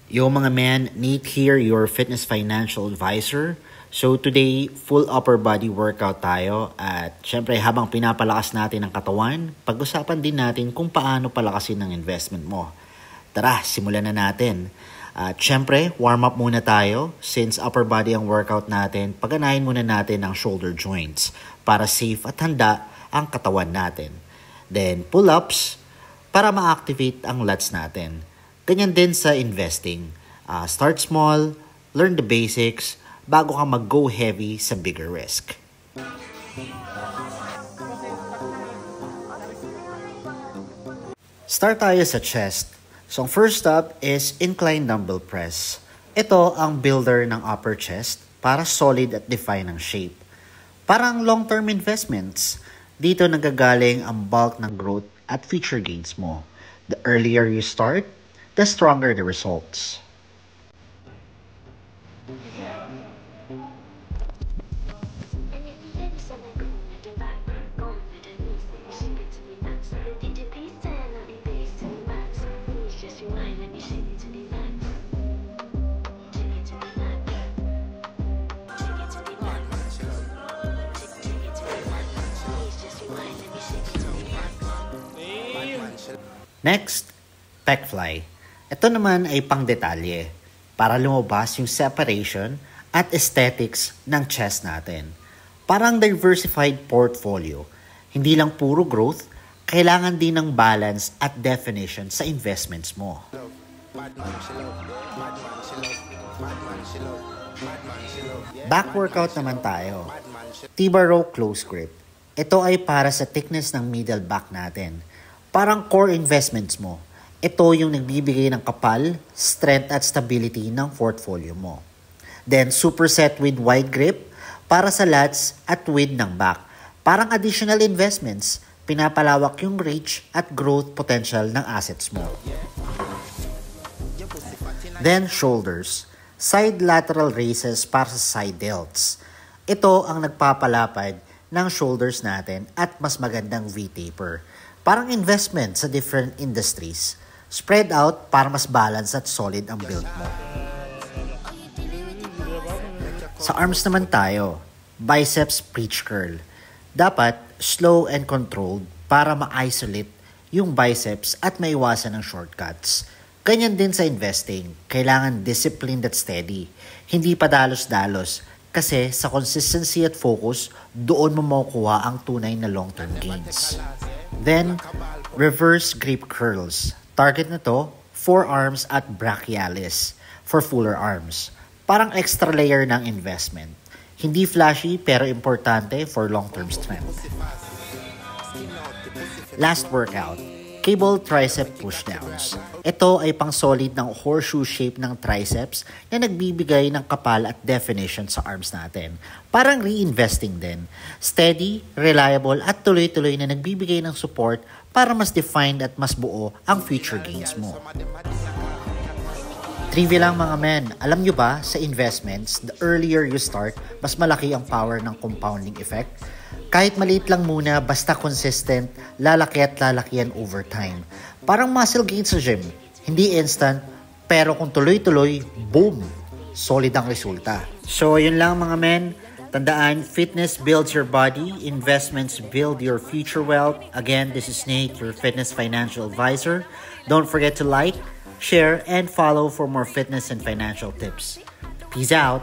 Yo mga men, Nate here, your fitness financial advisor. So today, full upper body workout tayo at syempre habang pinapalakas natin ang katawan, pag-usapan din natin kung paano palakasin ang investment mo. Tara, simulan na natin. At syempre, warm up muna tayo. Since upper body ang workout natin, paganahin muna natin ang shoulder joints para safe at handa ang katawan natin. Then pull-ups para ma-activate ang lats natin. Ganyan din sa investing. Start small, learn the basics, bago ka mag-go heavy sa bigger risk. Start tayo sa chest. So, ang first up is incline dumbbell press. Ito ang builder ng upper chest para solid at define ang shape. Parang long-term investments, dito nagagaling ang bulk ng growth at future gains mo. The earlier you start, the stronger the results. Next, pec fly. Ito naman ay pang-detalye para lumabas yung separation at aesthetics ng chest natin. Parang diversified portfolio. Hindi lang puro growth, kailangan din ng balance at definition sa investments mo. Back workout naman tayo. T-bar row close grip. Ito ay para sa thickness ng middle back natin. Parang core investments mo. Ito yung nagbibigay ng kapal, strength at stability ng portfolio mo. Then superset with wide grip para sa lats at width ng back. Parang additional investments, pinapalawak yung reach at growth potential ng assets mo. Then shoulders. Side lateral raises para sa side delts. Ito ang nagpapalapad ng shoulders natin at mas magandang V-taper. Parang investment sa different industries. Spread out para mas balance at solid ang build mo. Sa arms naman tayo, biceps preach curl. Dapat slow and controlled para ma-isolate yung biceps at maiwasan ng shortcuts. Ganyan din sa investing, kailangan disciplined at steady. Hindi pa dalos-dalos kasi sa consistency at focus, doon mo makukuha ang tunay na long-term gains. Then, reverse grip curls. Target na to, forearms at brachialis for fuller arms. Parang extra layer ng investment. Hindi flashy pero importante for long-term strength. Last workout, cable tricep pushdowns. Ito ay pang solid ng horseshoe shape ng triceps na nagbibigay ng kapal at definition sa arms natin. Parang reinvesting din. Steady, reliable at tuloy-tuloy na nagbibigay ng support para mas defined at mas buo ang future gains mo. Trivia lang mga men, alam nyo ba sa investments, the earlier you start, mas malaki ang power ng compounding effect? Kahit maliit lang muna, basta consistent, lalaki at lalakihan over time. Parang muscle gains sa gym. Hindi instant, pero kung tuloy-tuloy, boom! Solid ang resulta. So, yun lang mga men. Tandaan, fitness builds your body, investments build your future wealth. Again, this is Nate, your fitness financial advisor. Don't forget to like, share, and follow for more fitness and financial tips. Peace out!